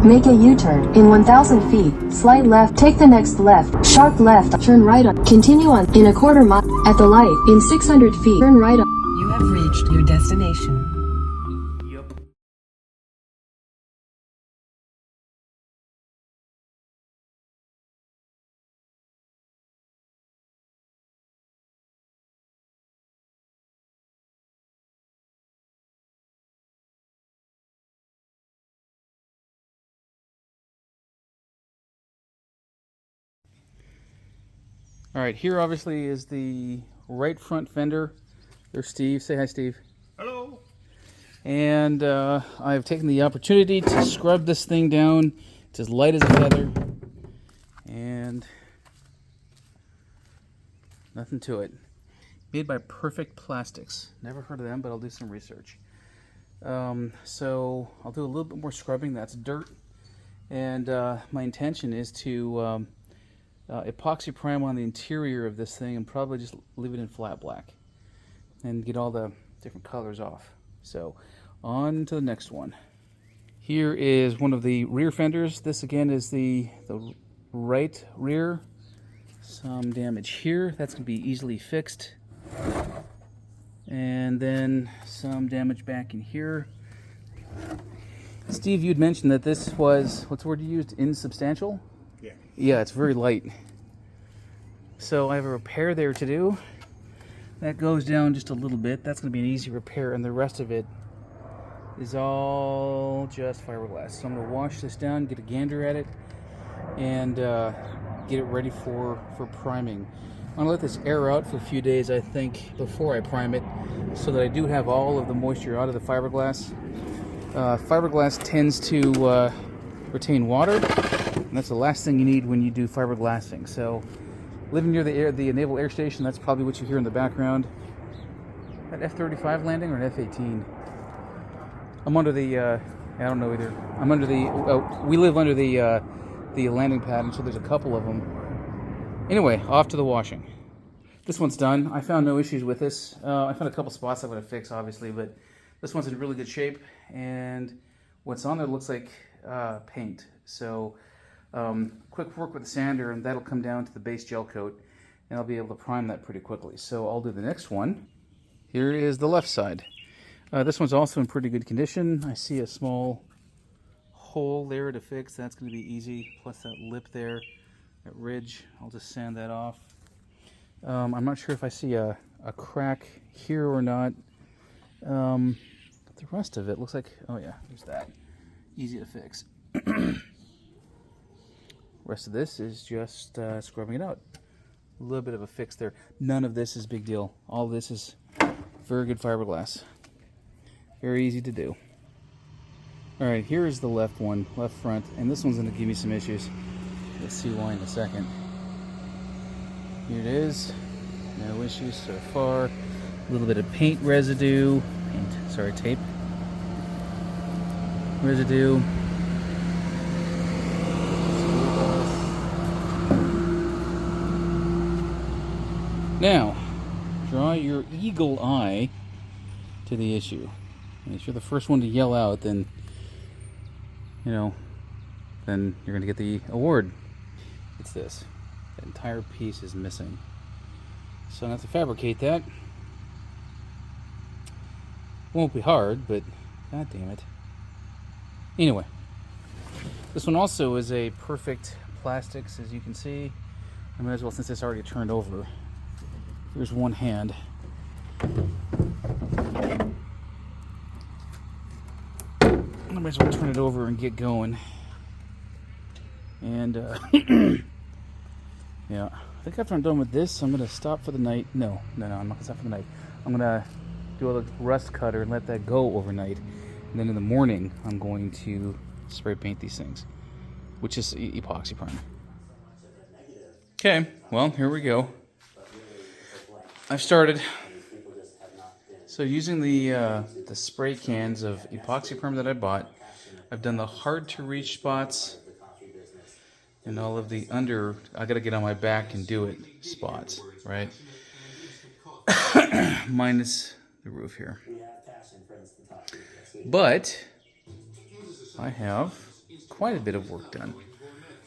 Make a U-turn. In 1,000 feet, slide left, take the next left, sharp left, turn right on, continue on, in a quarter mile, at the light, in 600 feet, turn right on. You have reached your destination. All right, here obviously is the right front fender. There's Steve. Say hi, Steve. Hello. And I've taken the opportunity to scrub this thing down. It's as light as a feather. And nothing to it. Made by Perfect Plastics. Never heard of them, but I'll do some research. So I'll do a little bit more scrubbing. That's dirt. And my intention is to epoxy prime on the interior of this thing and probably just leave it in flat black and get all the different colors off. So on to the next one. Here is one of the rear fenders. This again is the right rear. Some damage here. That's going to be easily fixed. And then some damage back in here. Steve, you'd mentioned that this was, what's the word you used? Insubstantial? Yeah, it's very light. So I have a repair there to do. That goes down just a little bit. That's going to be an easy repair, and the rest of it is all just fiberglass. So I'm going to wash this down, get a gander at it, and get it ready for priming. I'm going to let this air out for a few days, I think, before I prime it, so that I do have all of the moisture out of the fiberglass. Fiberglass tends to retain water. And that's the last thing you need when you do fiberglassing. So, living near the naval air station, that's probably what you hear in the background. An F-35 landing or an F-18? I'm under the, I don't know either. I'm under the, we live under the landing pad, and so there's a couple of them. Anyway, off to the washing. This one's done. I found no issues with this. I found a couple spots I'm going to fix, obviously, but this one's in really good shape, and what's on there looks like paint. So, quick work with the sander, and that'll come down to the base gel coat, and I'll be able to prime that pretty quickly. So I'll do the next one. Here is the left side. This one's also in pretty good condition. I see a small hole there to fix. That's going to be easy. Plus that lip there, that ridge. I'll just sand that off. I'm not sure if I see a crack here or not. But the rest of it looks like, oh yeah, there's that. Easy to fix. Rest of this is just scrubbing it out. A little bit of a fix there. None of this is big deal. All of this is very good fiberglass. Very easy to do. All right, here's the left one, left front, and this one's going to give me some issues. Let's see why in a second. Here it is. No issues so far. A little bit of paint residue. Tape residue. Now, draw your eagle eye to the issue. And if you're the first one to yell out, then, then you're going to get the award. It's this. The entire piece is missing. So I have to fabricate that. Won't be hard, but god damn it. Anyway, this one also is a Perfect Plastics, as you can see. I might as well, since it's already turned over. Here's one hand. I might as well turn it over and get going. And yeah, I think after I'm done with this, I'm gonna stop for the night. No, I'm not gonna stop for the night. I'm gonna do a rust cutter and let that go overnight, and then in the morning I'm going to spray paint these things, which is epoxy primer. Okay, well, here we go. I've started. So using the spray cans of epoxy primer that I bought, I've done the hard to reach spots and all of the under, I gotta get on my back and do it spots, right? Minus the roof here. But I have quite a bit of work done.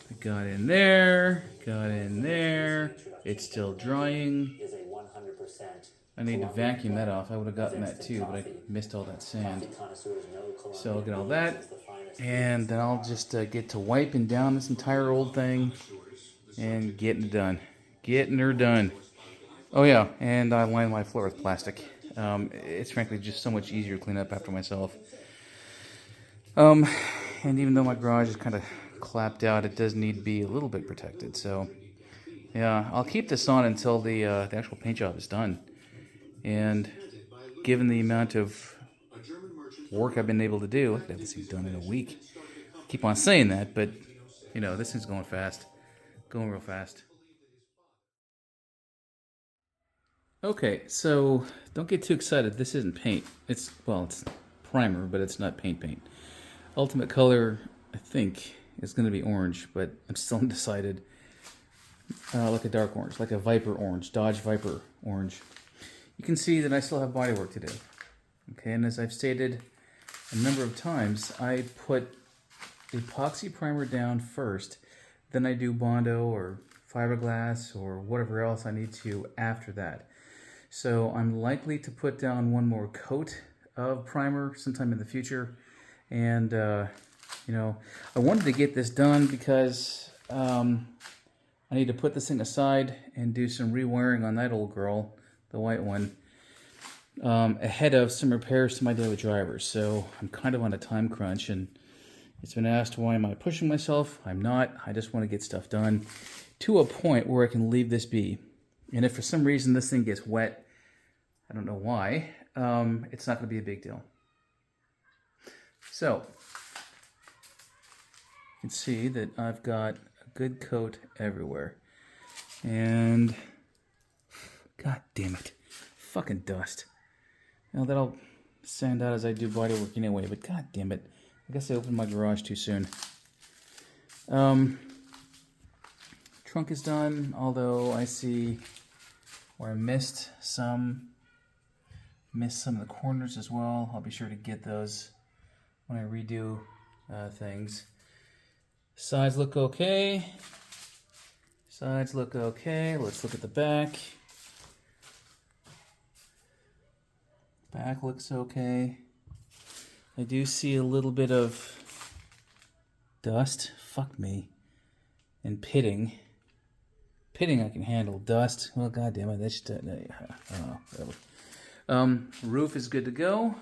I got in there, got in there. It's still drying. I need to vacuum that off. I would have gotten that too, but I missed all that sand. So I'll get all that, and then I'll just get to wiping down this entire old thing and getting it done. Getting her done. Oh yeah, and I line my floor with plastic. It's frankly just so much easier to clean up after myself. And even though my garage is kind of clapped out, it does need to be a little bit protected. So yeah, I'll keep this on until the actual paint job is done. And given the amount of work I've been able to do, I could have this thing done in a week. I keep on saying that, but you know, this thing's going fast. Going real fast. Okay, so don't get too excited. This isn't paint. It's primer, but it's not paint. Ultimate color, I think, is going to be orange, but I'm still undecided. Like a dark orange, like a Viper orange, Dodge Viper orange. You can see that I still have body work to do. Okay, and as I've stated a number of times, I put epoxy primer down first, then I do Bondo or fiberglass or whatever else I need to after that. So I'm likely to put down one more coat of primer sometime in the future. And, you know, I wanted to get this done because I need to put this thing aside and do some rewiring on that old girl, the white one, ahead of some repairs to my daily drivers. So I'm kind of on a time crunch, and it's been asked, why am I pushing myself? I'm not. I just want to get stuff done to a point where I can leave this be. And if for some reason this thing gets wet, I don't know why, it's not going to be a big deal. So, you can see that I've got a good coat everywhere. And, god damn it, fucking dust. Now that'll sand out as I do body work anyway, but god damn it, I guess I opened my garage too soon. Trunk is done, although I see where I missed some of the corners as well. I'll be sure to get those when I redo things. Sides look okay. Sides look okay. Let's look at the back. Back looks okay. I do see a little bit of dust. Fuck me. And pitting. Pitting I can handle. Dust, well, god damn it. That's roof is good to go.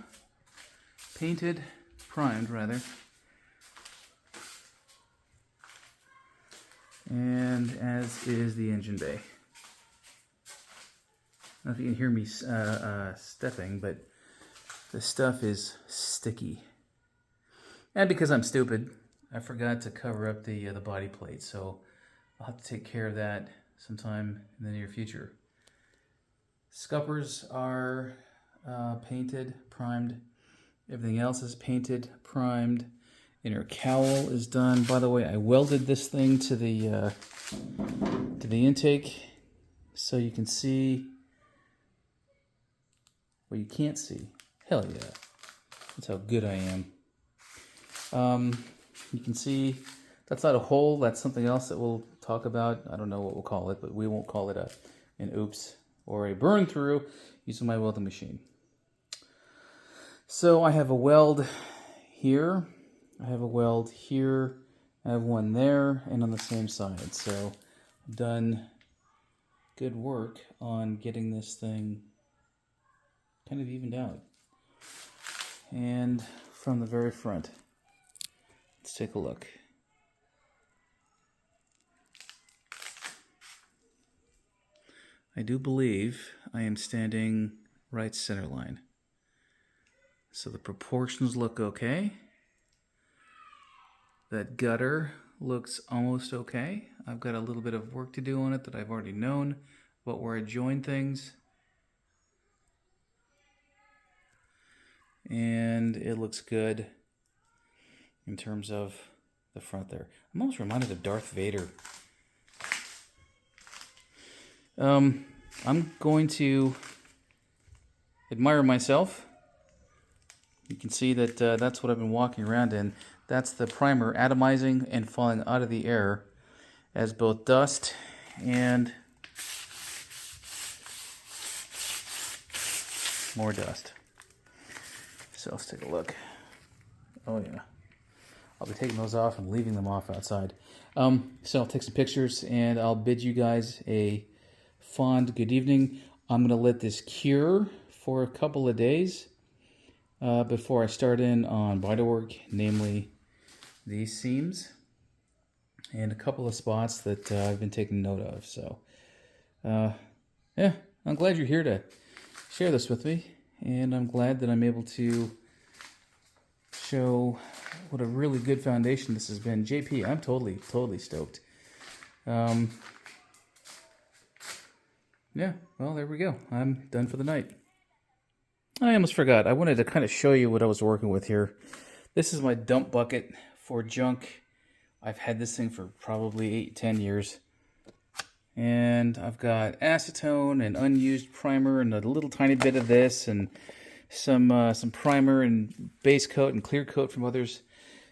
Painted, primed rather. And as is the engine bay. I don't know if you can hear me stepping, but the stuff is sticky. And because I'm stupid, I forgot to cover up the body plate, so I'll have to take care of that sometime in the near future. Scuppers are painted, primed. Everything else is painted, primed. Inner cowl is done. By the way, I welded this thing to the intake so you can see. Well, you can't see. Hell yeah. That's how good I am. You can see that's not a hole. That's something else that we'll talk about. I don't know what we'll call it, but we won't call it an oops or a burn through using my welding machine. So I have a weld here. I have a weld here. I have one there and on the same side. So I've done good work on getting this thing kind of evened out. And from the very front, let's take a look. I do believe I am standing right center line. So the proportions look okay. That gutter looks almost okay. I've got a little bit of work to do on it that I've already known about where I join things. And it looks good in terms of the front there. I'm almost reminded of Darth Vader. I'm going to admire myself. You can see that that's what I've been walking around in. That's the primer atomizing and falling out of the air as both dust and more dust. So let's take a look. Oh yeah. I'll be taking those off and leaving them off outside. So I'll take some pictures and I'll bid you guys a fond good evening. I'm going to let this cure for a couple of days before I start in on body work, namely these seams and a couple of spots that I've been taking note of. So yeah, I'm glad you're here to share this with me, and I'm glad that I'm able to show what a really good foundation this has been. JP, I'm totally stoked. Yeah, well, there we go. I'm done for the night. I almost forgot. I wanted to kind of show you what I was working with here. This is my dump bucket for junk. I've had this thing for probably 8-10 years. And I've got acetone and unused primer and a little tiny bit of this and some primer and base coat and clear coat from others.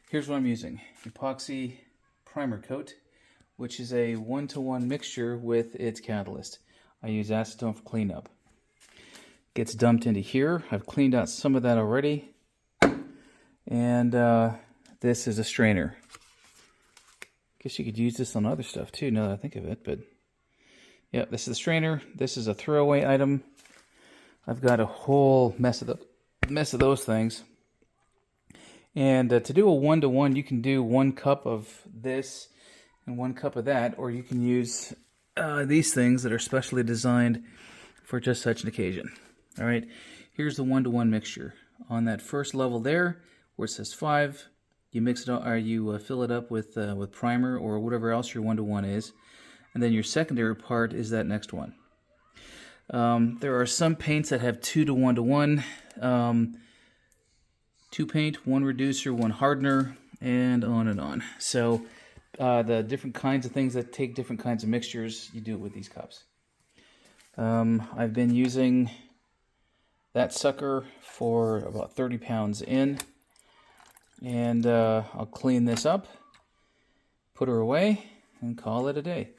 Here's what I'm using. Epoxy primer coat, which is a 1-to-1 mixture with its catalyst. I use acetone for cleanup. Gets dumped into here. I've cleaned out some of that already. And this is a strainer. Guess you could use this on other stuff too, now that I think of it. But yeah, this is the strainer. This is a throwaway item. I've got a whole mess of those things. And to do a 1-to-1, you can do 1 cup of this and 1 cup of that, or you can use these things that are specially designed for just such an occasion. All right, here's the 1-to-1 mixture. On that first level there, where it says 5, you mix it, or you fill it up with primer or whatever else your 1-to-1 is, and then your secondary part is that next one. There are some paints that have 2-to-1-to-1, 2 paint, 1 reducer, 1 hardener, and on and on. So the different kinds of things that take different kinds of mixtures, you do it with these cups. I've been using that sucker for about 30 pounds in, and I'll clean this up, put her away, and call it a day.